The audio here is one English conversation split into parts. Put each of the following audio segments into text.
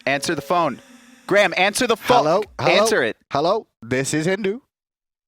Answer the phone. Graham, answer the phone. Hello? Answer it. Hello? This is Hindu.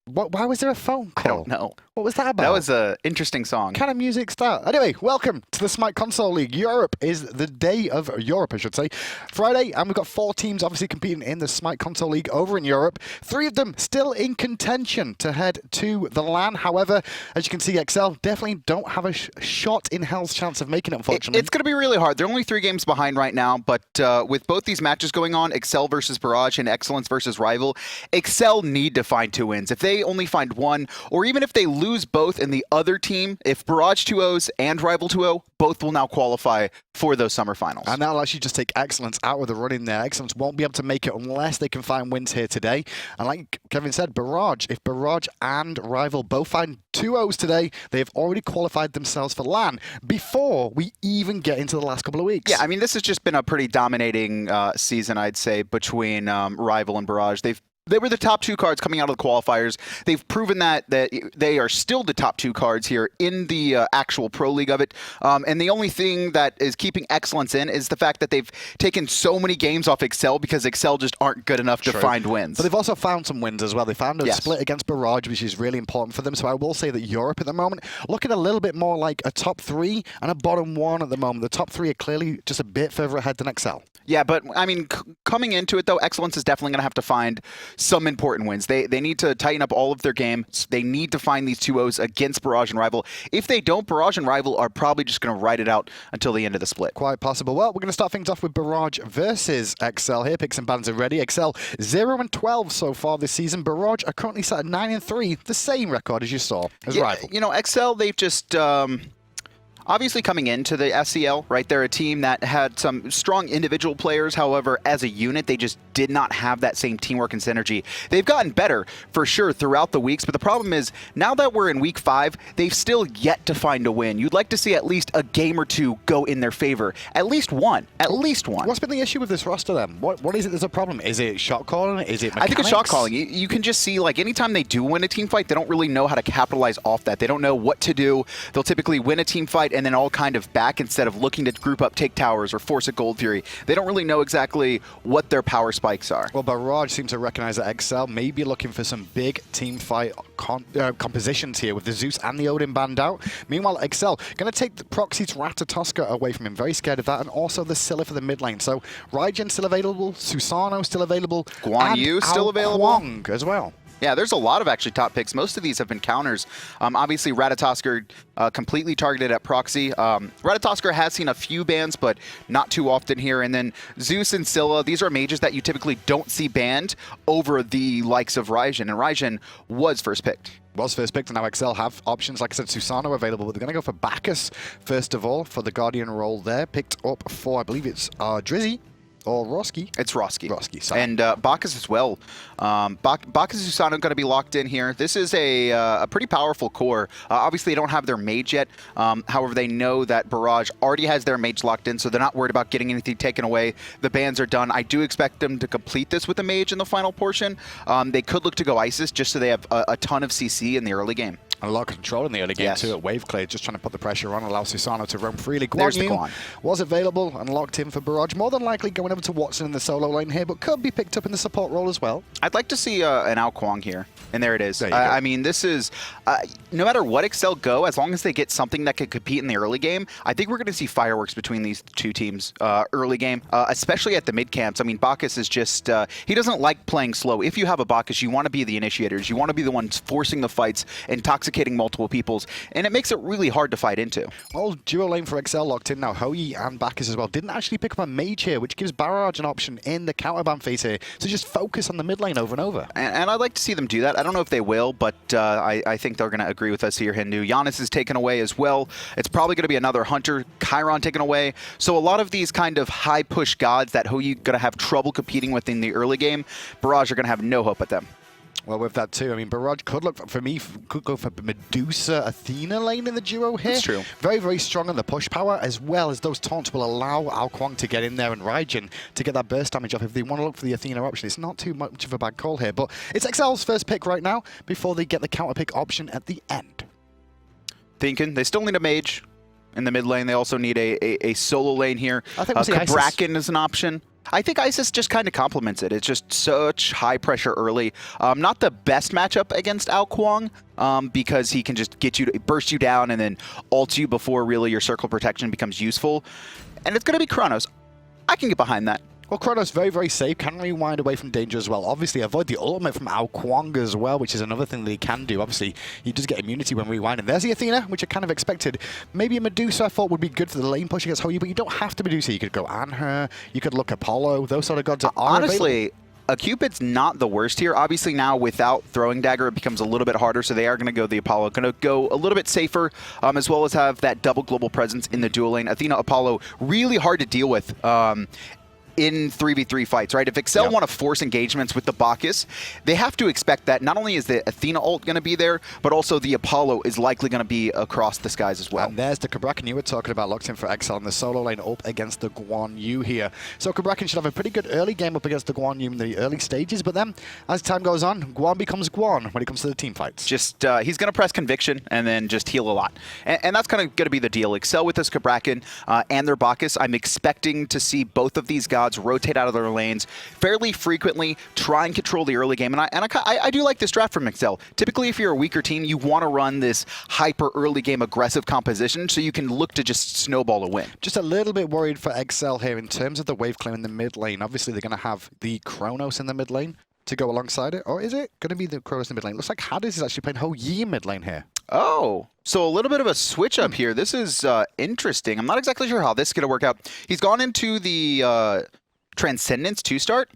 Why was there a phone call? I don't know. What was that about? That was an interesting song. What kind of music style? Anyway, welcome to the Smite Console League. Europe is the day of Europe, I should say. Friday, and we've got 4 teams obviously competing in the Smite Console League over in Europe. 3 of them still in contention to head to the LAN. However, as you can see, XL definitely don't have a shot in hell's chance of making it, unfortunately. It's going to be really hard. They're only 3 games behind right now, but with both these matches going on, Excel versus Barrage and Excellence versus Rival, Excel need to find 2 wins. If they only find 1, or even if they lose both in the other team, if Barrage 2-0s and Rival 2-0, both will now qualify for those summer finals. And that'll actually just take Excellence out of the running there. Excellence won't be able to make it unless they can find wins here today. And like Kevin said, Barrage, if Barrage and Rival both find 2-0s today, they have already qualified themselves for LAN before we even get into the last couple of weeks. Yeah, I mean, this has just been a pretty dominating season, I'd say, between Rival and Barrage. They were the top 2 cards coming out of the qualifiers. They've proven that they are still the top 2 cards here in the actual Pro League of it. And the only thing that is keeping Excellence in is the fact that they've taken so many games off Excel because Excel just aren't good enough to find wins. But they've also found some wins as well. They found a split against Barrage, which is really important for them. So I will say that Europe at the moment looking a little bit more like a top 3 and a bottom 1 at the moment. The top 3 are clearly just a bit further ahead than Excel. Yeah, but I mean, coming into it though, Excellence is definitely going to have to find some important wins. They need to tighten up all of their games. They need to find these 2-0s against Barrage and Rival. If they don't, Barrage and Rival are probably just going to ride it out until the end of the split. Quite possible. Well, we're going to start things off with Barrage versus Excel here. Picks and bans are ready. Excel 0-12 so far this season. Barrage are currently set at 9-3, the same record as you saw as Rival. You know, Excel, they've just... Obviously, coming into the SCL, right, they're a team that had some strong individual players. However, as a unit, they just did not have that same teamwork and synergy. They've gotten better, for sure, throughout the weeks. But the problem is, now that we're in week 5, they've still yet to find a win. You'd like to see at least a game or 2 go in their favor. At least one. At least one. What's been the issue with this roster, then? What is it that's a problem? Is it shot calling? Is it mechanics? I think it's shot calling. You can just see, like, anytime they do win a team fight, they don't really know how to capitalize off that. They don't know what to do. They'll typically win a team fight and then all kind of back instead of looking to group up, take towers, or force a Gold Fury. They don't really know exactly what their power spikes are. Well, Barrage seems to recognize that Excel may be looking for some big team fight compositions here with the Zeus and the Odin banned out. Meanwhile, Excel going to take the Proxy's Ratatoska away from him. Very scared of that. And also the Scylla for the mid lane. So Raijin still available, Susano still available, Guan Yu still available, Kuang as well. Yeah, there's a lot of actually top picks. Most of these have been counters. Obviously, Ratatosker completely targeted at proxy. Ratatosker has seen a few bans, but not too often here. And then Zeus and Scylla, these are mages that you typically don't see banned over the likes of Raijin. And Raijin was first picked. Was first picked, and now Excel have options. Like I said, Susano available, but they're going to go for Bacchus first of all for the Guardian role there. Picked up for, I believe it's Drizzi. Or Rawski. It's Rawski. Rawski, sorry. And Bacchus as well. Bacchus and Susano going to be locked in here. This is a pretty powerful core. Obviously, they don't have their mage yet. However, they know that Barrage already has their mage locked in, so they're not worried about getting anything taken away. The bans are done. I do expect them to complete this with a mage in the final portion. They could look to go Isis just so they have a ton of CC in the early game. A lot of control in the early game too at Waveclay, just trying to put the pressure on, allow Susano to roam freely. Guan was available and locked in for Barrage. More than likely going over to Watson in the solo lane here, but could be picked up in the support role as well. I'd like to see an Ao Kuang here, and there it is. I mean, this is, no matter what Excel go, as long as they get something that could compete in the early game, I think we're going to see fireworks between these 2 teams early game, especially at the mid camps. I mean, Bacchus is just, he doesn't like playing slow. If you have a Bacchus, you want to be the initiators. You want to be the ones forcing the fights, intoxicating multiple peoples, and it makes it really hard to fight into. Well, duo lane for Excel locked in now. Hoi and Bacchus as well. Didn't actually pick up a mage here, which gives Barrage an option in the counterban phase here. So just focus on the mid lane over and over. And I'd like to see them do that. I don't know if they will, but I think they're going to agree with us here, Hindu. Giannis is taken away as well. It's probably going to be another Hunter. Chiron taken away. So a lot of these kind of high push gods that Hoi going to have trouble competing with in the early game, Barrage are going to have no hope at them. Well, with that too, I mean, Barrage could look, for me, could go for Medusa Athena lane in the duo here. That's true. Very, very strong on the push power, as well as those taunts will allow Ao Kuang to get in there and Raijin to get that burst damage off. If they want to look for the Athena option, it's not too much of a bad call here. But it's Excel's first pick right now before they get the counter pick option at the end. Thinking they still need a mage in the mid lane. They also need a solo lane here. I think we'll see Cabrakan is an option. I think Isis just kind of complements it. It's just such high pressure early. Not the best matchup against Kuang, because he can just get you to burst you down and then ult you before really your circle protection becomes useful. And it's going to be Chronos. I can get behind that. Well, Chronos very, very safe, can rewind away from danger as well. Obviously, avoid the ultimate from Kuang as well, which is another thing that he can do. Obviously, he does get immunity when rewinding. There's the Athena, which I kind of expected. Maybe a Medusa I thought would be good for the lane push against Hoyi, but you don't have to Medusa. You could go Anher, you could look Apollo. Those sort of gods are honestly available. A Cupid's not the worst here. Obviously now without Throwing Dagger, it becomes a little bit harder, so they are going to go the Apollo. Going to go a little bit safer, as well as have that double global presence in the dual lane. Athena, Apollo, really hard to deal with. In 3v3 fights, right? If Excel want to force engagements with the Bacchus, they have to expect that not only is the Athena ult going to be there, but also the Apollo is likely going to be across the skies as well. And there's the Cabrakan you were talking about, locked in for Excel in the solo lane up against the Guan Yu here. So Cabrakan should have a pretty good early game up against the Guan Yu in the early stages, but then as time goes on, Guan becomes Guan when it comes to the team fights. Just, he's going to press Conviction and then just heal a lot. And that's kind of going to be the deal. Excel with this Cabrakan and their Bacchus, I'm expecting to see both of these gods rotate out of their lanes fairly frequently, try and control the early game. And I do like this draft from Excel. Typically, if you're a weaker team, you want to run this hyper early game aggressive composition so you can look to just snowball a win. Just a little bit worried for Excel here in terms of the wave clear in the mid lane. Obviously, they're going to have the Chronos in the mid lane to go alongside it. Or is it going to be the Chronos in the mid lane? Looks like hi-rez is actually playing Hoyi mid lane here. Oh, so a little bit of a switch up here. This is interesting. I'm not exactly sure how this is going to work out. He's gone into the Transcendence to start?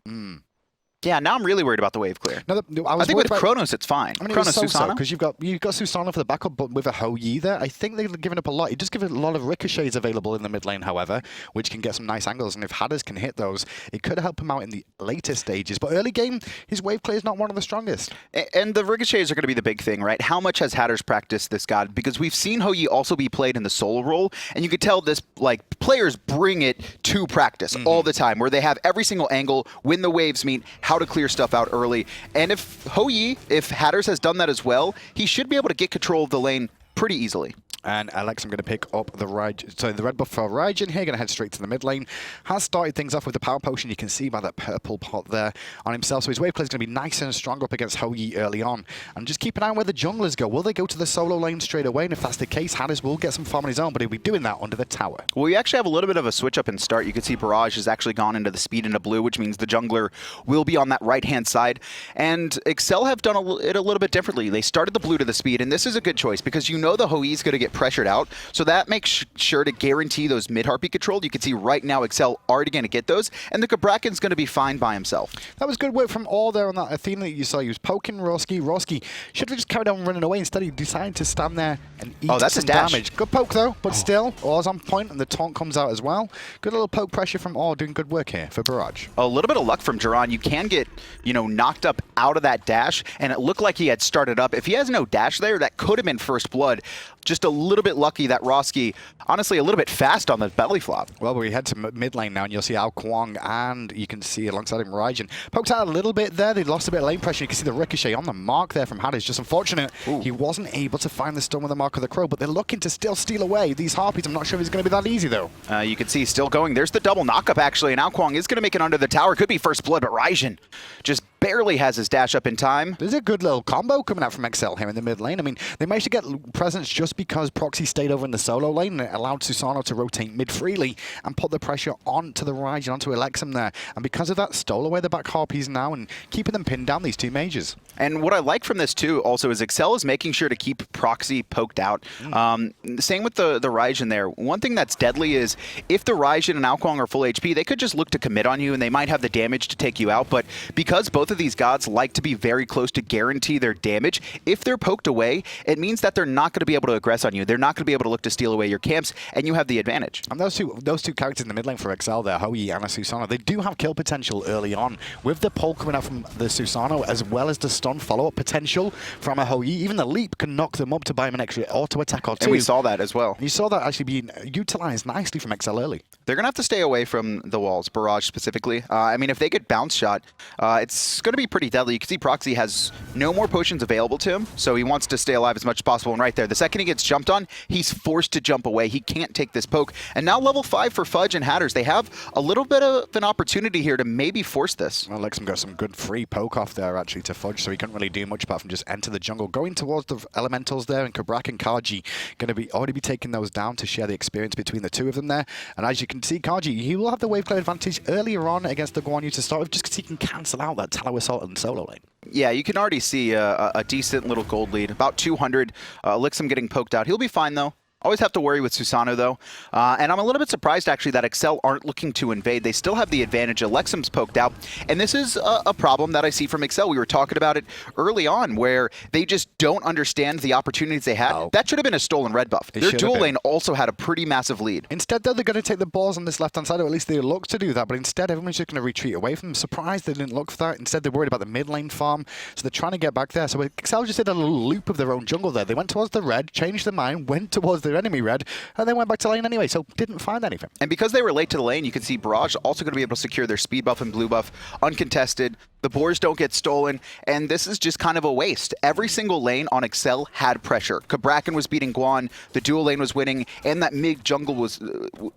Yeah, now I'm really worried about the wave clear. No, I think with Chronos, it's fine. I mean, Chronos, Susano, Susano. because you've got Susano for the backup, but with a Hoyi there, I think they've given up a lot. You just give it a lot of ricochets available in the mid lane, however, which can get some nice angles. And if hi-rez can hit those, it could help him out in the later stages. But early game, his wave clear is not one of the strongest. And the ricochets are going to be the big thing, right? How much has hi-rez practiced this god? Because we've seen Hoyi also be played in the solo role, and you could tell this, like, players bring it to practice all the time, where they have every single angle, when the waves meet, how to clear stuff out early. And if hi-rez has done that as well, he should be able to get control of the lane pretty easily. And Elexum going to pick up the the red buff for Raijin here, going to head straight to the mid lane. Has started things off with the power potion. You can see by that purple pot there on himself. So his wave play is going to be nice and strong up against Hoyi early on. And just keep an eye on where the junglers go. Will they go to the solo lane straight away? And if that's the case, hi-rez will get some farm on his own, but he'll be doing that under the tower. Well, we actually have a little bit of a switch up in start. You can see Barrage has actually gone into the speed into blue, which means the jungler will be on that right-hand side. And Excel have done it a little bit differently. They started the blue to the speed, and this is a good choice because you know the Hoyi is going to get pressured out. So that makes sure to guarantee those mid-harpy control. You can see right now Excel already going to get those, and the Cabrakan's going to be fine by himself. That was good work from all there on that Athena that you saw. He was poking Rawski. Rawski should have just carried on running away. Instead, he decided to stand there and eat some damage. Good poke, though, but still, Or's on point, and the taunt comes out as well. Good little poke pressure from Or, doing good work here for Barrage. A little bit of luck from Jeron. You can get, knocked up out of that dash, and it looked like he had started up. If he has no dash there, that could have been first blood. Just a little bit lucky that Rawski, honestly, a little bit fast on the belly flop. Well, we head to mid lane now, and you'll see Kuang, and you can see alongside him Raijin. Pokes out a little bit there. They lost a bit of lane pressure. You can see the ricochet on the mark there from hi-rez. Just unfortunate. He wasn't able to find the stun with the mark of the crow, but they're looking to still steal away these harpies. I'm not sure if it's going to be that easy, though. You can see still going. There's the double knockup, actually, and now Kuang is going to make it under the tower. Could be first blood, but Raijin just barely has his dash up in time. There's a good little combo coming out from Excel here in the mid lane. I mean, they managed to get presence just because Proxy stayed over in the solo lane, and it allowed Susano to rotate mid freely and put the pressure onto the Raijin, onto Elexum there. And because of that, stole away the back harpies now and keeping them pinned down, these two mages. And what I like from this too also is Excel is making sure to keep Proxy poked out. Same with the Raijin there. One thing that's deadly is if the Raijin and Kuang are full HP, they could just look to commit on you and they might have the damage to take you out. But because both of these gods like to be very close to guarantee their damage, if they're poked away, it means that they're not going to be able to aggress on you. They're not going to be able to look to steal away your camps, and you have the advantage. And those two characters in the mid lane for Excel there, Hoyi and Susano, they do have kill potential early on with the pull coming out from the Susano, as well as the stun follow-up potential from a Hoyi. Even the leap can knock them up to buy them an extra auto attack or two. And we saw that as well. You saw that actually being utilized nicely from Excel early. They're going to have to stay away from the walls, Barrage specifically. I mean, if they get bounce shot, it's going to be pretty deadly. You can see Proxy has no more potions available to him, so he wants to stay alive as much as possible. And right there, the second he gets jump jumped on, he's forced to jump away. He can't take this poke. And now level 5 for Fudge and hi-rez. They have a little bit of an opportunity here to maybe force this. Well, Elexum got some good free poke off there, actually, to Fudge, so he couldn't really do much apart from just enter the jungle. Going towards the elementals there, and Cabrakan and Kaajee going to already be taking those down to share the experience between the two of them there. And as you can see, Kaajee, he will have the wave clear advantage earlier on against the Guan to start with, just because he can cancel out that Tallow Assault and solo lane. Yeah, you can already see a decent little gold lead, about 200. Elexum getting poked out. He'll be fine, though. Always have to worry with Susano, though. And I'm a little bit surprised, actually, that SCL aren't looking to invade. They still have the advantage. Elexum's poked out. And this is a problem that I see from SCL. We were talking about it early on, where they just don't understand the opportunities they had. Oh. That should have been a stolen red buff. Their dual lane also had a pretty massive lead. Instead, though, they're going to take the balls on this left-hand side, or at least they look to do that. But instead, everyone's just going to retreat away from them. Surprised they didn't look for that. Instead, they're worried about the mid lane farm. So they're trying to get back there. So SCL just did a little loop of their own jungle there. They went towards the red, changed their mind, went towards their enemy red, and then went back to lane anyway, so didn't find anything. And because they were late to the lane, you can see Barrage also going to be able to secure their speed buff and blue buff uncontested. The boars don't get stolen, and this is just kind of a waste. Every single lane on SCL had pressure. Cabrakan was beating Guan, the dual lane was winning, and that mid jungle was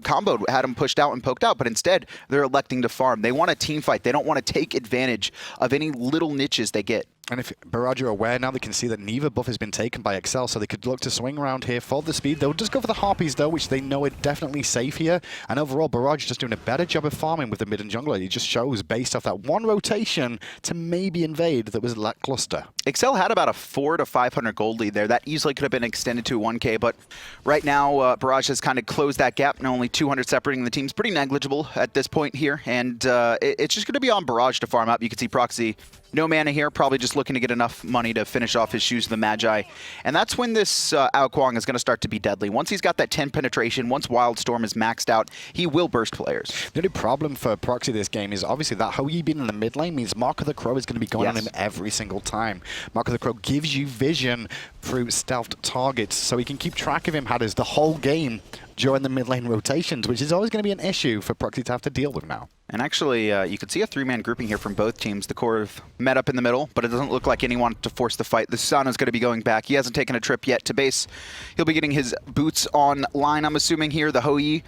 comboed, had them pushed out and poked out, but instead, they're electing to farm. They want a team fight. They don't want to take advantage of any little niches they get. And if Barrage are aware now, they can see that neither buff has been taken by SCL, so they could look to swing around here for the speed. They'll just go for the Harpies, though, which they know are definitely safe here. And overall, Barrage just doing a better job of farming with the mid and jungler. He just shows, based off that one rotation, to maybe invade that was lackluster. SCL had about a 400 to 500 gold lead there. That easily could have been extended to 1K, but right now, Barrage has kind of closed that gap. Now only 200 separating the teams. Pretty negligible at this point here, and it's just going to be on Barrage to farm up. You can see Proxy, no mana here, probably just looking to get enough money to finish off his Shoes of the Magi. And that's when this Kuang is going to start to be deadly. Once he's got that 10 penetration, once Wildstorm is maxed out, he will burst players. The only problem for Proxy this game is obviously that Hou Yi being in the mid lane means Mark of the Crow is going to be going on him every single time. Mark of the Crow gives you vision through stealthed targets, so he can keep track of him hi-rez the whole game during the mid lane rotations, which is always going to be an issue for Proxy to have to deal with now. And actually, you could see a 3-man grouping here from both teams. The core have met up in the middle, but it doesn't look like anyone to force the fight. The Susano is going to be going back. He hasn't taken a trip yet to base. He'll be getting his boots online, I'm assuming here. The Hou Yi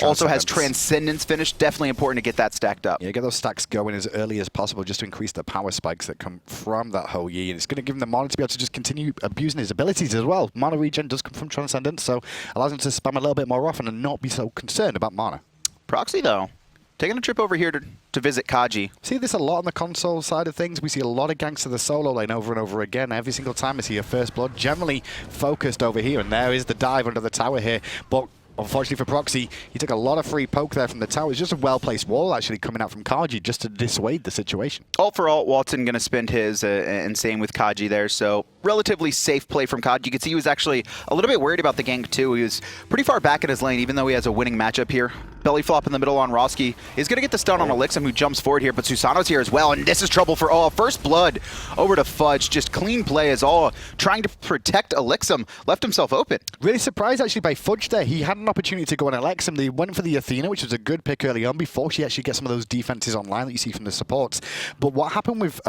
also has Transcendence finished. Definitely important to get that stacked up. Yeah, get those stacks going as early as possible just to increase the power spikes that come from that Hou Yi. And it's going to give him the mana to be able to just continue abusing his abilities as well. Mana regen does come from Transcendence, so allows him to spam a little bit more often and not be so concerned about mana. Proxy, though, taking a trip over here to visit Kaajee. See this a lot on the console side of things. We see a lot of ganks to the solo lane over and over again. Every single time I see a first blood, generally focused over here. And there is the dive under the tower here. But unfortunately for Proxy, he took a lot of free poke there from the tower. It's just a well-placed wall actually coming out from Kaajee just to dissuade the situation. All for all, Watson going to spend his, and same with Kaajee there. So relatively safe play from Kaajee. You can see he was actually a little bit worried about the gank too. He was pretty far back in his lane, even though he has a winning matchup here. Belly flop in the middle on Rawski. He's going to get the stun on Elexum, who jumps forward here, but Susano's here as well, and this is trouble for all. First blood over to Fudge. Just clean play as all trying to protect Elexum. Left himself open. Really surprised actually by Fudge there. He had an opportunity to go on Elexum. They went for the Athena, which was a good pick early on before she actually gets some of those defenses online that you see from the supports. But what happened with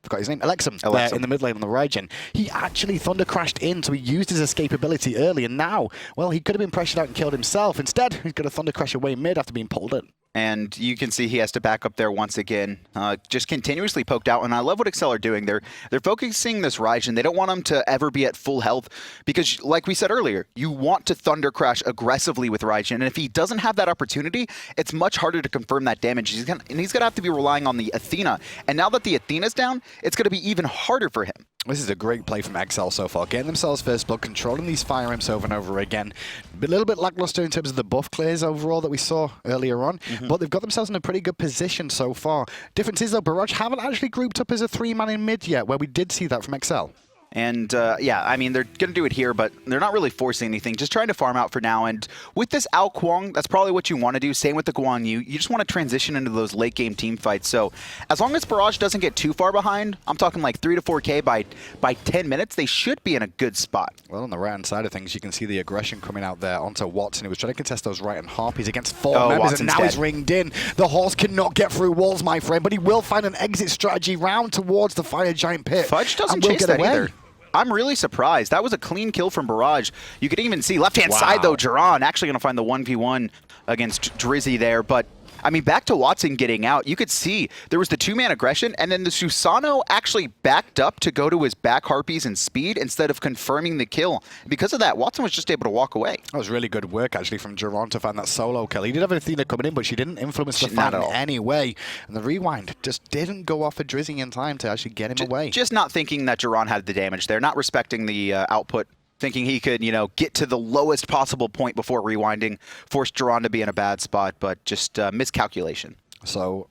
forgot his name, Elexum. There in the mid lane on the Raijin. He actually Thunder crashed in, so he used his escapability early, and now, well, he could have been pressured out and killed himself. Instead, he's got a Thunder crash away mid after being pulled in. And you can see he has to back up there once again, just continuously poked out. And I love what SCL are doing. They're focusing this Raijin. They don't want him to ever be at full health because, like we said earlier, you want to Thunder Crash aggressively with Raijin. And if he doesn't have that opportunity, it's much harder to confirm that damage. He's going to have to be relying on the Athena. And now that the Athena's down, it's going to be even harder for him. This is a great play from SCL so far. Getting themselves first blood, controlling these fire imps over and over again. A little bit lackluster in terms of the buff clears overall that we saw earlier on, but they've got themselves in a pretty good position so far. Difference is, though, Barrage haven't actually grouped up as a 3-man in mid yet, where we did see that from SCL. And yeah, I mean, they're going to do it here, but they're not really forcing anything. Just trying to farm out for now. And with this Kuang, that's probably what you want to do. Same with the Guan Yu. You just want to transition into those late game team fights. So as long as Barrage doesn't get too far behind, I'm talking like 3 to 4K by 10 minutes, they should be in a good spot. Well, on the right-hand side of things, you can see the aggression coming out there onto Watson, who was trying to contest those right-hand Harpies against 4 members, Watson's and now dead. He's ringed in. The horse cannot get through walls, my friend, but he will find an exit strategy round towards the Fire Giant Pit. Fudge doesn't chase that either. I'm really surprised. That was a clean kill from Barrage. You could even see left-hand side, though, Jeron actually going to find the 1v1 against Drizzi there. But, I mean, back to Watson getting out, you could see there was the two-man aggression, and then the Susano actually backed up to go to his back harpies and speed instead of confirming the kill. Because of that, Watson was just able to walk away. That was really good work, actually, from Jeron to find that solo kill. He did have Athena coming in, but she didn't influence the fight in any way. And the rewind just didn't go off for Drizzi in time to actually get him away. Just not thinking that Jeron had the damage there, not respecting the output, thinking he could, get to the lowest possible point before rewinding, forced Jeron to be in a bad spot, but just miscalculation. So,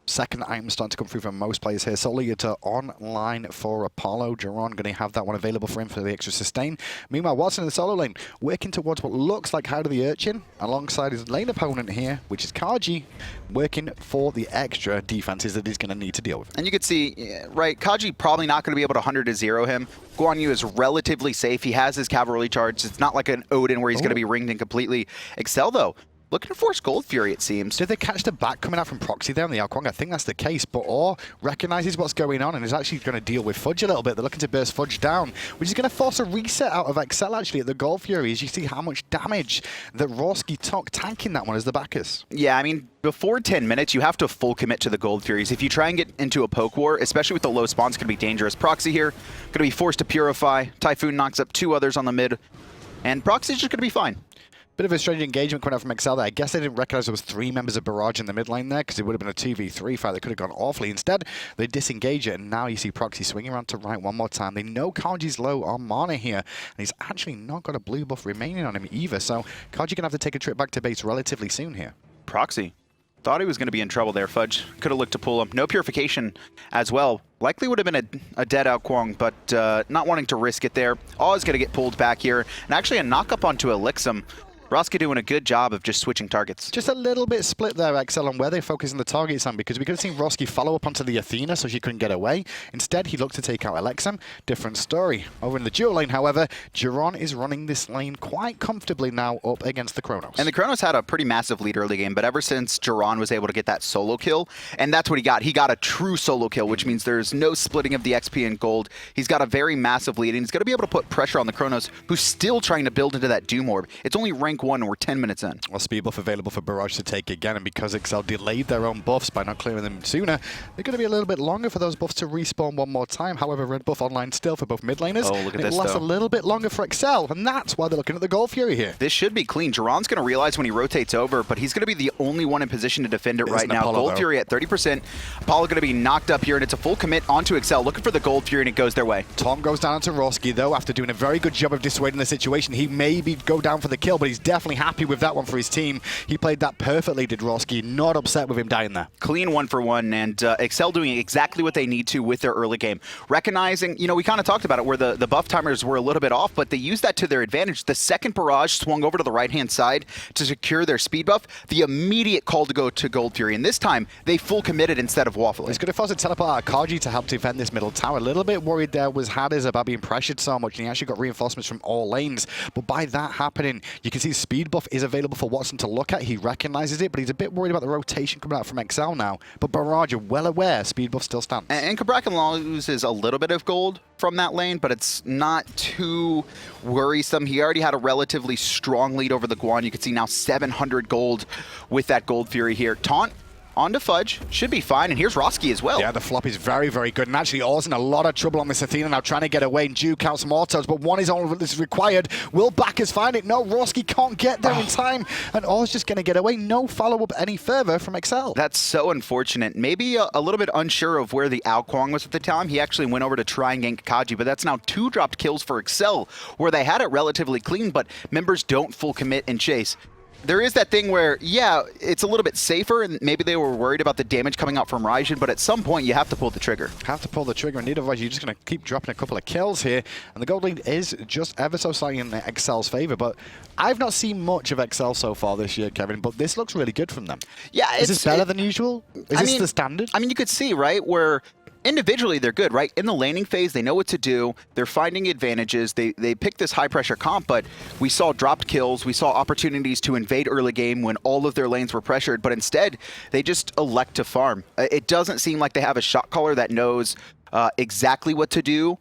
second item starting to come through from most players here. Soul Eater online for Apollo. Jeron going to have that one available for him for the extra sustain. Meanwhile, Watson in the solo lane, working towards what looks like Hide of the Urchin, alongside his lane opponent here, which is Kaajee, working for the extra defenses that he's going to need to deal with. And you could see, right, Kaajee probably not going to be able to 100-0 him. Guan Yu is relatively safe. He has his cavalry charge. It's not like an Odin where he's going to be ringed in completely. Excel, though, looking to force Gold Fury, it seems. Did they catch the back coming out from Proxy there on the Kuang? I think that's the case, but Or recognizes what's going on and is actually going to deal with Fudge a little bit. They're looking to burst Fudge down, which is going to force a reset out of Excel, actually, at the Gold Fury, as you see how much damage that Rawski took tanking that one as the Bacchus. Yeah, I mean, before 10 minutes, you have to full commit to the Gold Furies. If you try and get into a poke war, especially with the low spawns, it can be dangerous. Proxy here, going to be forced to Purify. Typhoon knocks up 2 others on the mid, and Proxy's just going to be fine. Bit of a strange engagement coming out from Excel there. I guess they didn't recognize there was 3 members of Barrage in the mid lane there, because it would have been a 2v3 fight that could have gone awfully. Instead, they disengage it, and now you see Proxy swinging around to right one more time. They know Kaajee's low on mana here, and he's actually not got a blue buff remaining on him either, so Kaajee gonna have to take a trip back to base relatively soon here. Proxy thought he was going to be in trouble there. Fudge could have looked to pull him. No purification as well. Likely would have been a dead out Kuang, but not wanting to risk it there. Awe is going to get pulled back here, and actually a knock up onto Elexum. Rawski doing a good job of just switching targets. Just a little bit split there, XL, on where they're focusing the targets on, because we could have seen Rawski follow up onto the Athena so she couldn't get away. Instead, he looked to take out Elexum. Different story. Over in the dual lane, however, Jeron is running this lane quite comfortably now up against the Chronos. And the Chronos had a pretty massive lead early game, but ever since Jeron was able to get that solo kill, and that's what he got. He got a true solo kill, which means there's no splitting of the XP and gold. He's got a very massive lead, and he's going to be able to put pressure on the Chronos, who's still trying to build into that Doom Orb. It's only rank 1, and we're 10 minutes in. Well, speed buff available for Barrage to take again, and because XL delayed their own buffs by not clearing them sooner, they're going to be a little bit longer for those buffs to respawn one more time. However, red buff online still for both mid laners. Oh, look at this, it lasts a little bit longer for XL, and that's why they're looking at the Gold Fury here. This should be clean. Jeron's going to realize when he rotates over, but he's going to be the only one in position to defend it right now. Apollo, Gold though. Fury at 30%. Apollo going to be knocked up here, and it's a full commit onto XL, looking for the Gold Fury, and it goes their way. Tom goes down to Rawski, though, after doing a very good job of dissuading the situation. He maybe go down for the kill, but he's definitely happy with that one for his team. He played that perfectly, did Rawski. Not upset with him dying there. Clean 1-for-1, and Excel doing exactly what they need to with their early game. Recognizing, we kind of talked about it, where the buff timers were a little bit off, but they used that to their advantage. The second Barrage swung over to the right-hand side to secure their speed buff, the immediate call to go to Gold Fury, and this time, they full committed instead of waffling. He's going to force a teleport out of Kaajee to help defend this middle tower. A little bit worried there was hi-rez about being pressured so much, and he actually got reinforcements from all lanes. But by that happening, you can see speed buff is available for Watson to look at. He recognizes it, but he's a bit worried about the rotation coming out from XL now. But Barrage are well aware speed buff still stands. And Cabrakan loses a little bit of gold from that lane, but it's not too worrisome. He already had a relatively strong lead over the Guan. You can see now 700 gold with that Gold Fury here. Taunt onto Fudge, should be fine, and here's Rawski as well. Yeah, the flop is very, very good, and actually Ore's in a lot of trouble on this Athena now, trying to get away and duke out some autos, but one is all that is required. Will Bacchus find it? No, Rawski can't get there in time, and Ore's just going to get away. No follow-up any further from XL. That's so unfortunate. Maybe a little bit unsure of where the Kuang was at the time. He actually went over to try and gank Kaajee, but that's now 2 dropped kills for XL, where they had it relatively clean, but members don't full commit and chase. There is that thing where, yeah, it's a little bit safer, and maybe they were worried about the damage coming out from Raijin, but at some point, you have to pull the trigger. Have to pull the trigger, indeed, otherwise you're just going to keep dropping a couple of kills here. And the gold lead is just ever so slightly in XL's favor, but I've not seen much of XL so far this year, Kevin, but this looks really good from them. Yeah, is this better than usual? Is this the standard? I mean, you could see, right, where individually, they're good, right? In the laning phase, they know what to do. They're finding advantages. They pick this high-pressure comp, but we saw dropped kills. We saw opportunities to invade early game when all of their lanes were pressured, but instead, they just elect to farm. It doesn't seem like they have a shot caller that knows, exactly what to do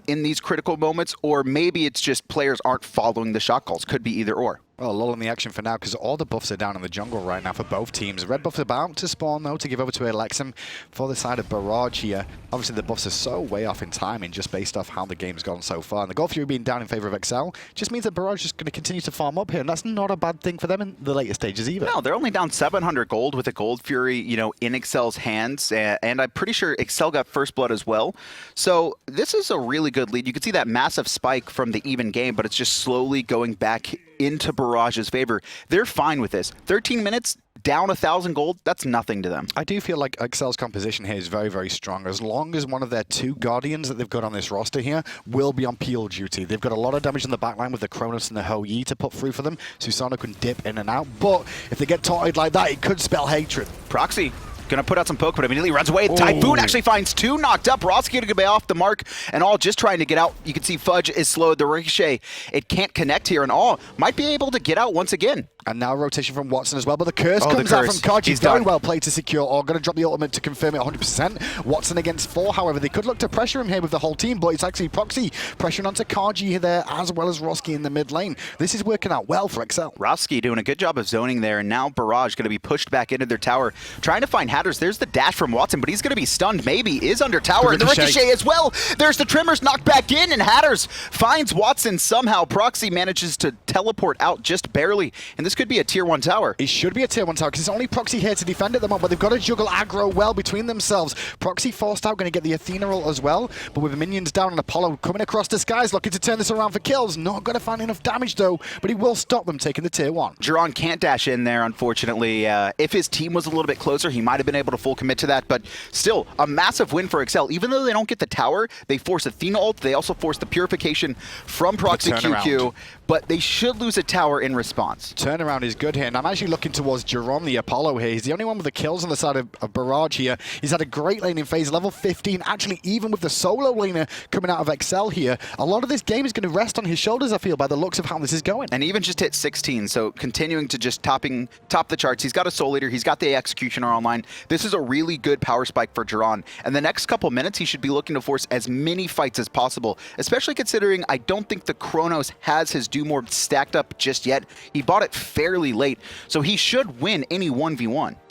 in these critical moments, or maybe it's just players aren't following the shot calls. Could be either or. Well, lull in the action for now because all the buffs are down in the jungle right now for both teams. Red buff's about to spawn, though, to give over to Elexum for the side of Barrage here. Obviously, the buffs are so way off in timing just based off how the game's gone so far. And the Gold Fury being down in favor of XL just means that Barrage is going to continue to farm up here. And that's not a bad thing for them in the later stages either. No, they're only down 700 gold with a Gold Fury, you know, in XL's hands. And I'm pretty sure XL got first blood as well. So this is a really good lead. You can see that massive spike from the even game, but it's just slowly going back into Barrage's favor. They're fine with this. 13 minutes, down 1,000 gold, that's nothing to them. I do feel like XL's composition here is very, very strong. As long as one of their 2 Guardians that they've got on this roster here will be on peel duty. They've got a lot of damage in the backline with the Chronos and the Hou-Yi to put through for them. Susano can dip in and out, but if they get taunted like that, it could spell hatred. Proxy gonna put out some poke, but immediately runs away. Typhoon actually finds 2 knocked up. Rawski gonna be off the mark, and all just trying to get out. You can see Fudge is slowed. The Ricochet, it can't connect here, and all might be able to get out once again. And now rotation from Watson as well, but the curse comes out from Kaajee. He's very well played to secure, or going to drop the ultimate to confirm it 100%. Watson against 4, however, they could look to pressure him here with the whole team, but it's actually Proxy pressuring onto Kaajee there, as well as Rawski in the mid lane. This is working out well for XL. Rawski doing a good job of zoning there, and now Barrage going to be pushed back into their tower, trying to find Hatters. There's the dash from Watson, but he's going to be stunned, maybe, is under tower, and the Ricochet as well. There's the Trimmers knocked back in, and Hatters finds Watson somehow. Proxy manages to teleport out just barely, and this could be a tier 1 tower. It should be a tier 1 tower because it's only Proxy here to defend at the moment, but they've got to juggle aggro well between themselves. Proxy forced out, going to get the Athena roll as well, but with the minions down and Apollo coming across the skies, looking to turn this around for kills. Not going to find enough damage though, but he will stop them taking the tier 1. Jeron can't dash in there, unfortunately. If his team was a little bit closer, he might have been able to full commit to that, but still, a massive win for XL. Even though they don't get the tower, they force Athena ult, they also force the purification from prOxyQQ, but they should lose a tower in response. Turnaround is good here, and I'm actually looking towards Jeron, the Apollo here. He's the only one with the kills on the side of Barrage here. He's had a great laning phase, level 15. Actually, even with the solo laner coming out of XL here, a lot of this game is going to rest on his shoulders, I feel, by the looks of how this is going. And even just hit 16, so continuing to just top the charts. He's got a soul leader, he's got the executioner online. This is a really good power spike for Jeron. And the next couple minutes, he should be looking to force as many fights as possible, especially considering I don't think the Chronos has his Doom Orb stacked up just yet. He bought it fairly late, so he should win any 1v1.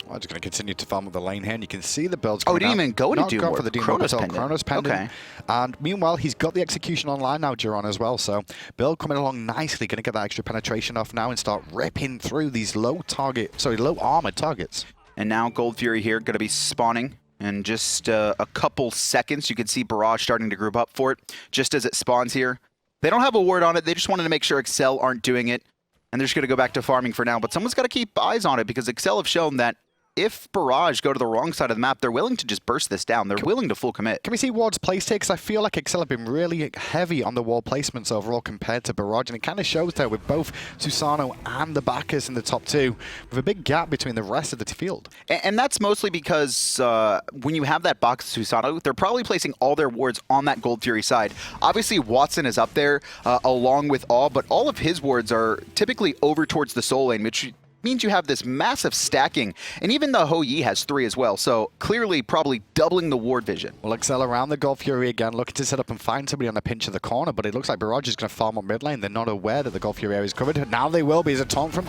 Well, just going to continue to farm with the lane here, and you can see the builds coming he didn't even go into Doom Orb. For the Doom Chronos Orb, pendant. Chronos pendant. Okay. And meanwhile, he's got the execution online now, Jeron, as well. So build coming along nicely, going to get that extra penetration off now and start ripping through these low armored targets. And now Gold Fury here going to be spawning. In just a couple seconds, you can see Barrage starting to group up for it just as it spawns here. They don't have a word on it. They just wanted to make sure XL aren't doing it. And they're just going to go back to farming for now. But someone's got to keep eyes on it because XL have shown that if Barrage go to the wrong side of the map, they're willing to just burst this down. They're willing to full commit. Can we see Ward's place here? Because I feel like XL have been really heavy on the wall placements overall compared to Barrage. And it kind of shows there with both Susano and the Bacchus in the top 2, with a big gap between the rest of the field. And that's mostly because when you have that box Susano, they're probably placing all their wards on that Gold Fury side. Obviously, Watson is up there along with all, but all of his wards are typically over towards the soul lane, which means you have this massive stacking, and even the Hou-Yi has 3 as well, so clearly probably doubling the ward vision. Well, XL around the Gold Fury again, looking to set up and find somebody on the pinch of the corner, but it looks like Barrage is going to farm on mid lane. They're not aware that the Gold Fury area is covered. Now they will be as a taunt from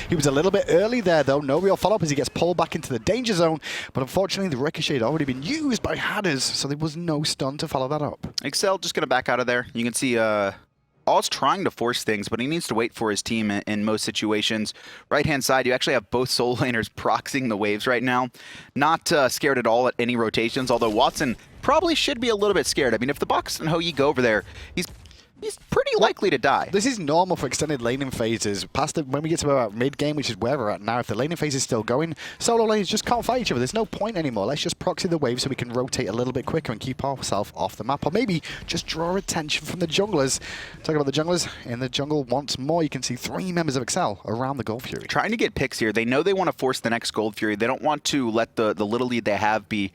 he was a little bit early there, though. No real follow-up as he gets pulled back into the danger zone, but unfortunately the Ricochet had already been used by Hatters, so there was no stun to follow that up. XL just going to back out of there. You can see All's trying to force things, but he needs to wait for his team in most situations. Right-hand side, you actually have both soul laners proxying the waves right now. Not scared at all at any rotations, although Watson probably should be a little bit scared. I mean, if the Bacchus and Hou-Yi go over there, he's pretty likely to die. This is normal for extended laning phases. When we get to about mid-game, which is where we're at now, if the laning phase is still going, solo lanes just can't fight each other. There's no point anymore. Let's just proxy the wave so we can rotate a little bit quicker and keep ourselves off the map. Or maybe just draw attention from the junglers. Talking about the junglers, in the jungle once more, you can see 3 members of XL around the Gold Fury. Trying to get picks here. They know they want to force the next Gold Fury. They don't want to let the little lead they have be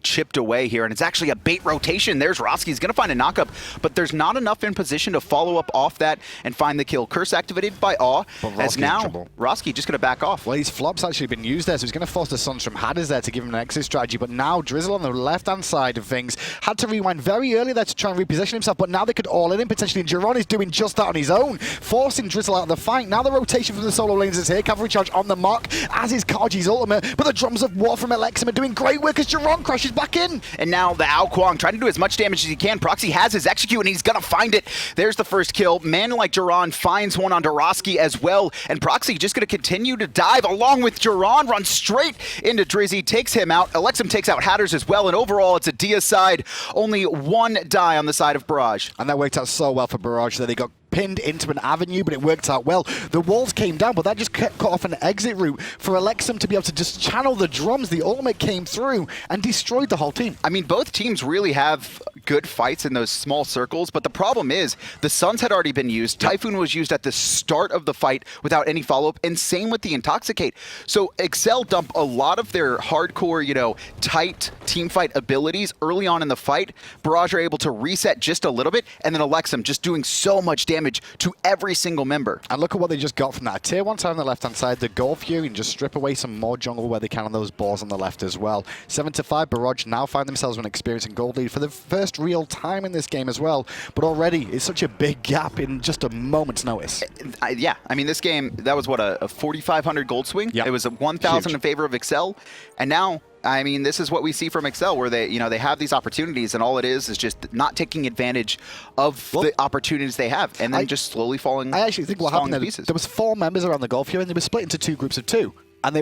chipped away here. And it's actually a bait rotation. There's Rawski. He's going to find a knockup, but there's not enough in position position to follow up off that and find the kill. Curse activated by Awe, as now Rawski just going to back off. Well, his flop's actually been used there, so he's going to force the Suns from hi-rez there to give him an exit strategy, but now Drizzi on the left-hand side of things had to rewind very early there to try and reposition himself, but now they could all in him potentially, and Jeron is doing just that on his own, forcing Drizzi out of the fight. Now the rotation from the solo lanes is here, cavalry charge on the mark, as is Kaajee's ultimate, but the drums of war from Elexum are doing great work as Jeron crashes back in. And now the Kuang trying to do as much damage as he can. Proxy has his execute, and he's going to find it. There's the first kill. ManLikeJeron finds one onto Rawski as well, and Proxy just going to continue to dive along with Jeron, runs straight into Drizzi, takes him out. Elexum takes out hi-rez as well, and overall it's a Dia side. Only one die on the side of Barrage. And that worked out so well for Barrage there. They got pinned into an avenue, but it worked out well. The walls came down, but that just kept cut off an exit route for Elexum to be able to just channel the drums. The ultimate came through and destroyed the whole team. I mean, both teams really have good fights in those small circles, but the problem is the Suns had already been used. Typhoon was used at the start of the fight without any follow-up, and same with the Intoxicate. So Excel dump a lot of their hardcore, tight team fight abilities early on in the fight. Barrage are able to reset just a little bit, and then Elexum just doing so much damage to every single member. And look at what they just got from that. Tier 1 side on the left-hand side, the Goal Fury, and just strip away some more jungle where they can on those balls on the left as well. 7-5, Barrage now find themselves with an experiencing gold lead for the first real time in this game as well. But already, it's such a big gap in just a moment's notice. Yeah, I mean, this game, that was what, a 4,500 gold swing? Yep. It was a 1,000 in favor of Excel, and now I mean, this is what we see from Excel, where they, they have these opportunities, and all it is just not taking advantage of the opportunities they have, and then just slowly falling. I actually think what happened there was 4 members around the golf here, and they were split into 2 groups of 2. And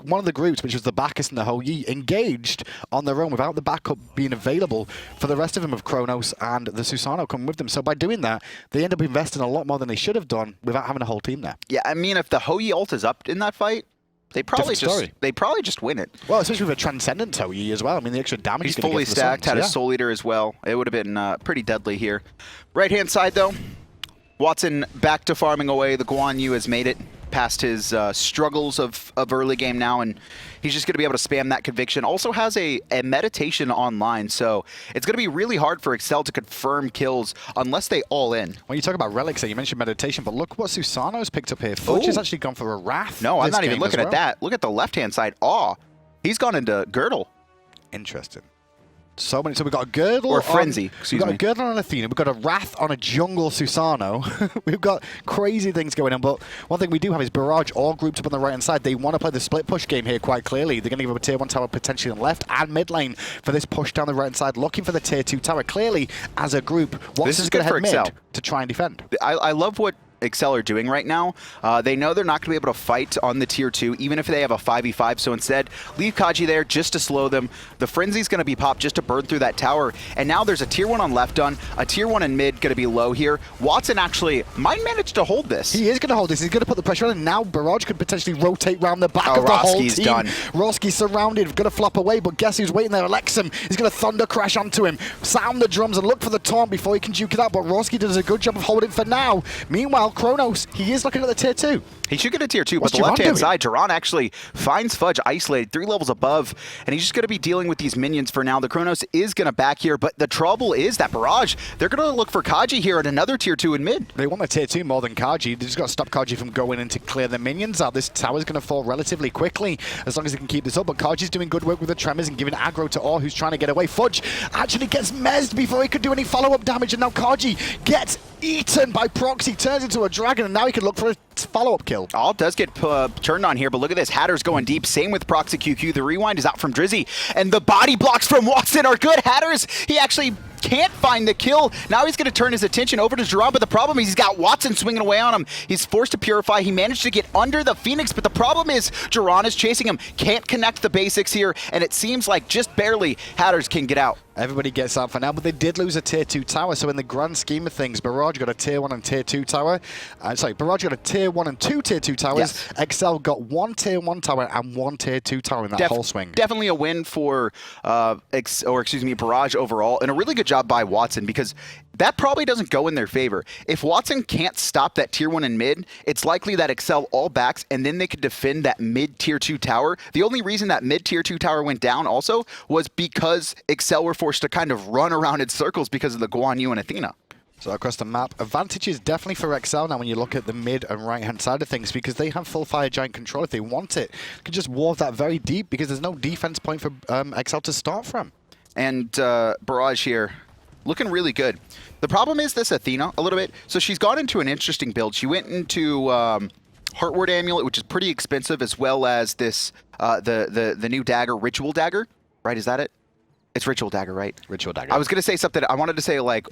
one of the groups, which was the Bacchus and the hi-rez, engaged on their own without the backup being available for the rest of them of Chronos and the Susano coming with them. So by doing that, they end up investing a lot more than they should have done without having a whole team there. Yeah, I mean, if the hi-rez ult is up in that fight, they probably just win it. Well, especially with a Transcendent hi-rez as well. I mean, the extra damage he's fully stacked, had a Soul Eater as well. It would have been pretty deadly here. Right-hand side, though, Watson back to farming away. The Guan Yu has made it past his struggles of early game now, and he's just going to be able to spam that conviction. Also has a meditation online, so it's going to be really hard for Excel to confirm kills unless they all in. When you talk about relics, you mentioned meditation, but look what Susano's picked up here. Fudge has actually gone for a Wrath. No, I'm not even looking at that. Look at the left-hand side. Awe. He's gone into Girdle. Interesting. So many. So we've got a Girdle or Frenzy. We've got a Girdle on Athena. We've got a Wrath on a Jungle Susano. We've got crazy things going on. But one thing we do have is Barrage all grouped up on the right hand side. They want to play the split push game here quite clearly. They're going to give up a tier 1 tower potentially on the left and mid lane for this push down the right hand side, looking for the tier 2 tower. Clearly, as a group, Watson's going to head mid to try and defend. I love what Excel are doing right now. They know they're not going to be able to fight on the tier 2, even if they have a 5v5, so instead, leave Kaajee there just to slow them. The Frenzy's going to be popped just to burn through that tower, and now there's a tier 1 on left done, a tier 1 in mid going to be low here. Watson actually might manage to hold this. He is going to hold this. He's going to put the pressure on, and now Barrage could potentially rotate around the back of the whole team. Done. Rawski's surrounded, going to flop away, but guess who's waiting there? Elexum is going to thunder crash onto him, sound the drums and look for the taunt before he can juke it out, but Rawski does a good job of holding for now. Meanwhile, Chronos, he is looking at the tier 2. He should get a tier 2, but the left-hand side, Jeron actually finds Fudge isolated 3 levels above, and he's just going to be dealing with these minions for now. The Chronos is going to back here, but the trouble is that Barrage, they're going to look for Kaajee here at another tier 2 in mid. They want the tier 2 more than Kaajee. They just got to stop Kaajee from going in to clear the minions out. This tower's going to fall relatively quickly as long as they can keep this up, but Kaajee's doing good work with the Tremors and giving aggro to Awe, who's trying to get away. Fudge actually gets mezzed before he could do any follow-up damage, and now Kaajee gets eaten by Proxy, turns into a dragon, and now he can look for a follow-up kill. All does get turned on here, but look at this. Hatter's going deep. Same with prOxyQQ. The rewind is out from Drizzi, and the body blocks from Watson are good. Hatter's, he actually can't find the kill. Now he's going to turn his attention over to Jeron, but the problem is he's got Watson swinging away on him. He's forced to purify. He managed to get under the Phoenix, but the problem is Jeron is chasing him. Can't connect the basics here, and it seems like just barely Hatters can get out. Everybody gets out for now, but they did lose a tier 2 tower, so in the grand scheme of things, Barrage got a tier 1 and tier 2 tower. Barrage got a tier 1 and 2 tier 2 towers. Yes. Excel got 1 tier 1 tower and 1 tier 2 tower in that whole swing. Definitely a win for, Barrage overall, and a really good job by Watson, because that probably doesn't go in their favor. If Watson can't stop that tier 1 in mid, it's likely that Excel all backs, and then they could defend that mid tier 2 tower. The only reason that mid tier 2 tower went down also was because Excel were forced to kind of run around in circles because of the Guan Yu and Athena. So across the map, advantages definitely for XL now when you look at the mid and right-hand side of things, because they have full Fire Giant control if they want it. They can just wharf that very deep because there's no defense point for XL to start from. And Barrage here, looking really good. The problem is this Athena a little bit. So she's gone into an interesting build. She went into Heartward Amulet, which is pretty expensive, as well as this the new dagger, Ritual Dagger, right? Is that it? It's Ritual Dagger, right? Ritual Dagger. I was going to say something. I wanted to say like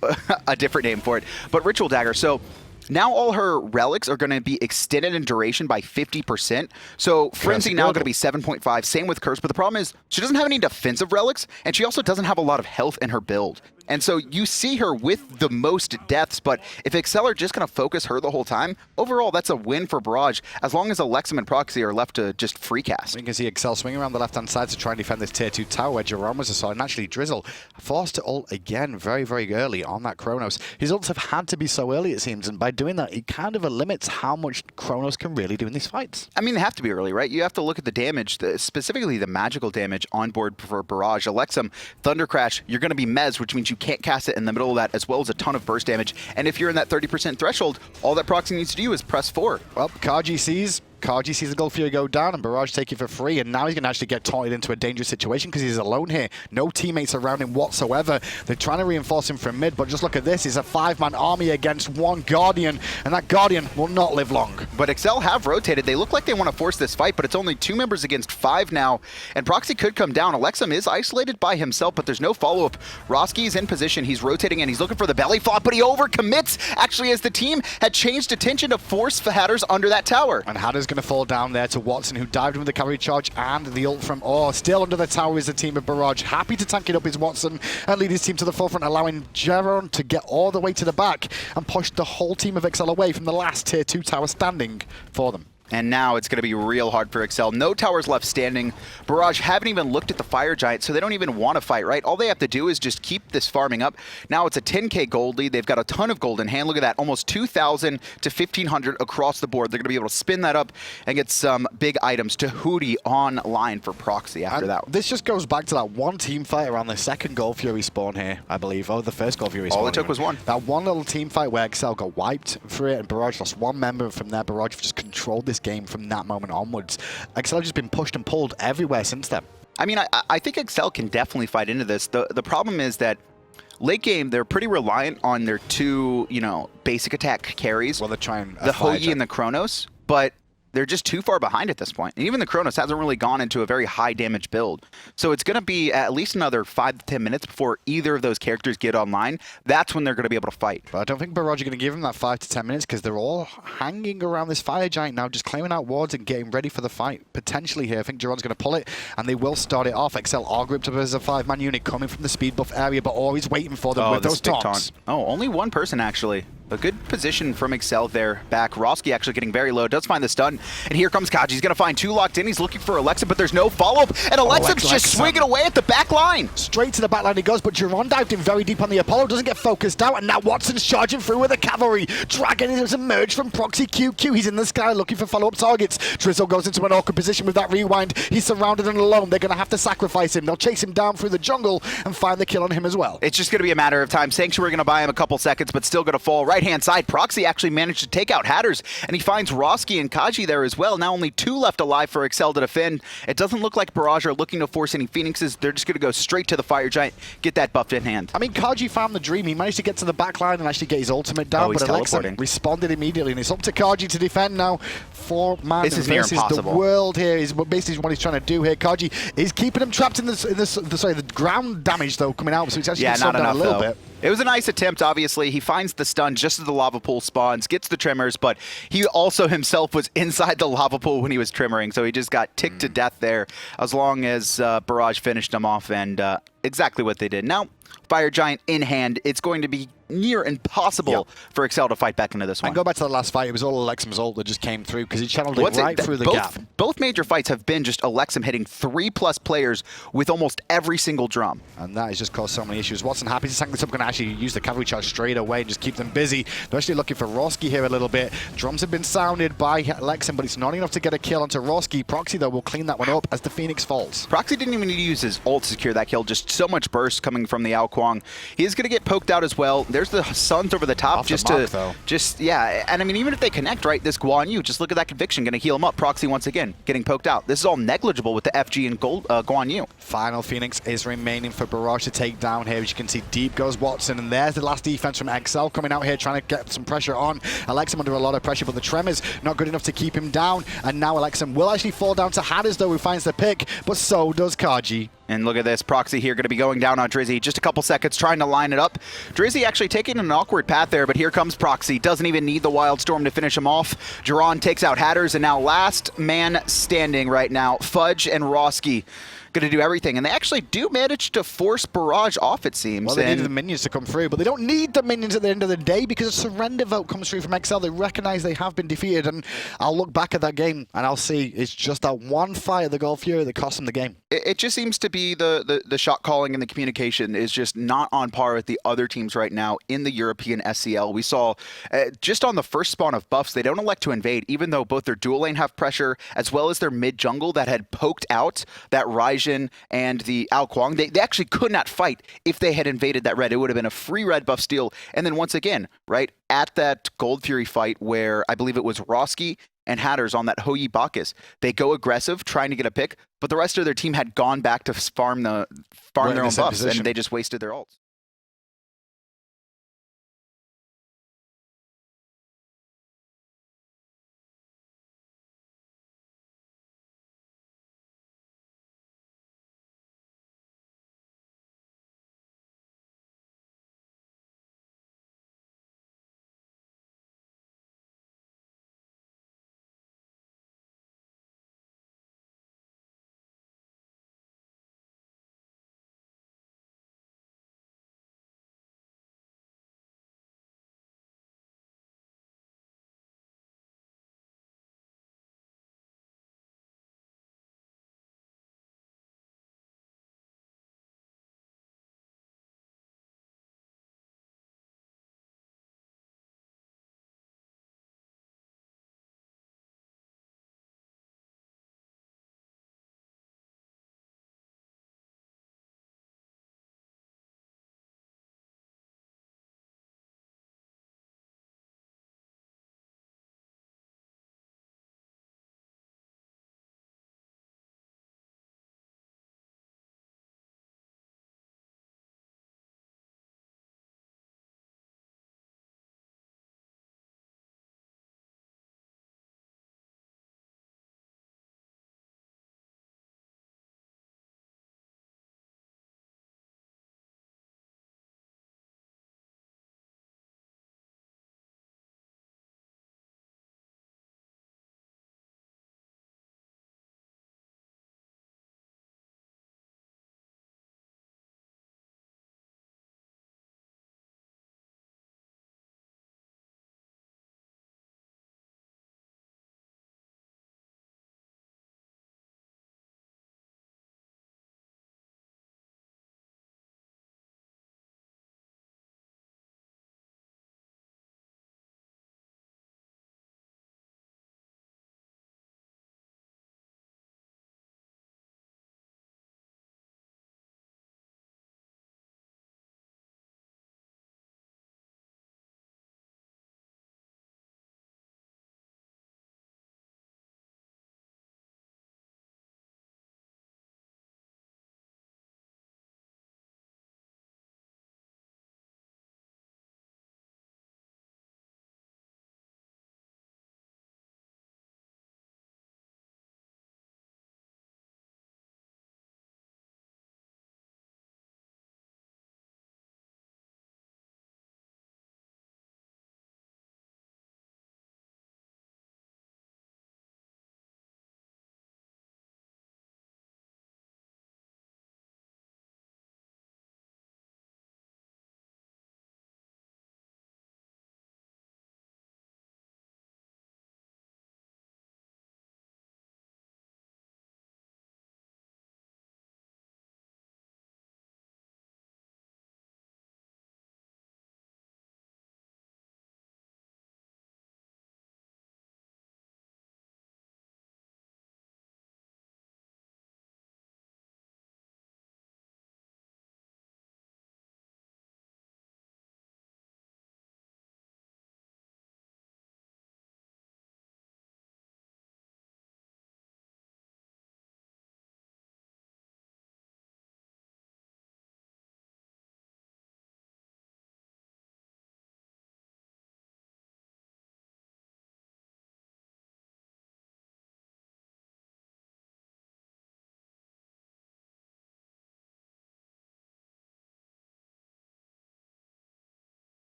a different name for it, but Ritual Dagger. So now all her relics are going to be extended in duration by 50%. So Frenzy now going to be 7.5. Same with Curse. But the problem is she doesn't have any defensive relics, and she also doesn't have a lot of health in her build. And so you see her with the most deaths, but if XL are just going to focus her the whole time, overall that's a win for Barrage, as long as Elexum and Proxy are left to just free cast. You can see XL swing around the left-hand side to try and defend this tier 2 tower where Jeron was aside, and actually Drizzle forced to ult again very, very early on that Chronos. His ults have had to be so early, it seems, and by doing that, it kind of limits how much Chronos can really do in these fights. I mean, they have to be early, right? You have to look at the damage, specifically the magical damage on board for Barrage. Elexum, Thunder Crash, you're going to be Mez, which means you can't cast it in the middle of that, as well as a ton of burst damage. And if you're in that 30% threshold, all that Proxy needs to do is press 4. Well, Kaajee sees the Gold Fury go down and Barrage take it for free, and now he's going to actually get taunted into a dangerous situation because he's alone here. No teammates around him whatsoever. They're trying to reinforce him from mid, but just look at this. He's a 5-man army against one Guardian, and that Guardian will not live long. But XL have rotated. They look like they want to force this fight, but it's only 2 members against 5 now, and Proxy could come down. Elexum is isolated by himself, but there's no follow-up. Rawski is in position. He's rotating, and he's looking for the belly flop, but he overcommits, actually, as the team had changed attention to force Hatters under that tower. And Hatter's going to fall down there to Watson, who dived in with the cavalry charge and the ult from Awe. Still under the tower is the team of Barrage. Happy to tank it up is Watson and lead his team to the forefront, allowing Jeron to get all the way to the back and push the whole team of XL away from the last tier 2 tower standing for them. And now it's going to be real hard for XL. No towers left standing. Barrage haven't even looked at the Fire Giant, so they don't even want to fight, right? All they have to do is just keep this farming up. Now it's a 10k gold lead. They've got a ton of gold in hand. Look at that, almost 2,000 to 1,500 across the board. They're going to be able to spin that up and get some big items to Hootie online for Proxy after that. This just goes back to that one team fight around the second Gold Fury spawn here, I believe. Oh, the first Gold Fury spawn. All it took was one. That one little team fight where XL got wiped for it and Barrage lost one member. From there, Barrage just controlled this game from that moment onwards. XL have just been pushed and pulled everywhere since then. I mean, I think XL can definitely fight into this. The problem is that late game, they're pretty reliant on their 2, basic attack carries. Well, they're trying the Hoagie and the Chronos, but they're just too far behind at this point. And even the Chronos hasn't really gone into a very high damage build. So it's going to be at least another 5 to 10 minutes before either of those characters get online. That's when they're going to be able to fight. But I don't think Barrage are going to give them that 5 to 10 minutes because they're all hanging around this Fire Giant now, just claiming out wards and getting ready for the fight. Potentially here, I think Jeron's going to pull it, and they will start it off. XL are grouped up as a 5-man unit coming from the speed buff area, but always waiting for them with those taunts. Oh, only one person actually. A good position from XL there back. Rawski actually getting very low. Does find the stun. And here comes Kaajee. He's going to find 2 locked in. He's looking for Elexum, but there's no follow-up. And Elexum's just swinging away at the back line. Straight to the back line he goes, but Jeron dived in very deep on the Apollo. Doesn't get focused out. And now Watson's charging through with the cavalry. Dragon has emerged from prOxyQQ. He's in the sky looking for follow-up targets. Drizzle goes into an awkward position with that rewind. He's surrounded and alone. They're going to have to sacrifice him. They'll chase him down through the jungle and find the kill on him as well. It's just going to be a matter of time. Sanctuary going to buy him a couple seconds, but still going to fall. Right-hand side, Proxy actually managed to take out Hatters, and he finds Rawski and Kaajee there as well. Now only 2 left alive for XL to defend. It doesn't look like Barrage are looking to force any Phoenixes. They're just going to go straight to the Fire Giant, get that buffed in hand. I mean, Kaajee found the dream. He managed to get to the back line and actually get his ultimate down, but Elexum responded immediately, and it's up to Kaajee to defend now. 4-man this is near impossible. The world here is basically what he's trying to do here. Kaajee is keeping him trapped in the ground damage, though, coming out, so it's actually slowed down a little bit. It was a nice attempt, obviously. He finds the stun just as the lava pool spawns, gets the tremors, but he also himself was inside the lava pool when he was trimmering, so he just got ticked to death there as long as Barrage finished him off, and exactly what they did. Now, Fire Giant in hand, it's going to be near impossible for XL to fight back into this one. And go back to the last fight, it was all Elexum's ult that just came through because he channeled it right through the gap. Both major fights have been just Elexum hitting 3+ players with almost every single drum. And that has just caused so many issues. Watson happy to tank this up, going to actually use the cavalry charge straight away and just keep them busy. They're actually looking for Rawski here a little bit. Drums have been sounded by Elexum, but it's not enough to get a kill onto Rawski. Proxy, though, will clean that one up as the Phoenix falls. Proxy didn't even need to use his ult to secure that kill, just so much burst coming from the Kuang. He's going to get poked out as well. There's the Suns over the top yeah. And I mean, even if they connect, right, this Guan Yu, just look at that conviction, going to heal him up. Proxy once again, getting poked out. This is all negligible with the FG and Guan Yu. Final Phoenix is remaining for Barrage to take down here. As you can see, deep goes Watson, and there's the last defense from XL coming out here trying to get some pressure on. Elexum under a lot of pressure, but the Tremors not good enough to keep him down. And now Elexum will actually fall down to hi-rez, though, who finds the pick, but so does Kaajee. And look at this, Proxy here going to be going down on Drizzi. Just a couple seconds trying to line it up. Drizzi actually taking an awkward path there, but here comes Proxy. Doesn't even need the Wildstorm to finish him off. Jeron takes out hi-rez, and now last man standing right now, Fudge and Rawski. Going to do everything, and they actually do manage to force Barrage off, it seems. Well, they needed the minions to come through, but they don't need the minions at the end of the day because a surrender vote comes through from XL. They recognize they have been defeated, and I'll look back at that game and I'll see it's just that one fight at the Gold Fury that cost them the game. It just seems to be the shot calling and the communication is just not on par with the other teams right now in the European SCL. We saw just on the first spawn of buffs, they don't elect to invade, even though both their dual lane have pressure as well as their mid jungle that had poked out that Raijin and the Kuang. They actually could not fight if they had invaded that red. It would have been a free red buff steal. And then once again, right, at that Gold Fury fight where I believe it was Rawski and hi-rez on that Hoyi Bacchus, they go aggressive trying to get a pick, but the rest of their team had gone back to farm their own buffs, and they just wasted their ults.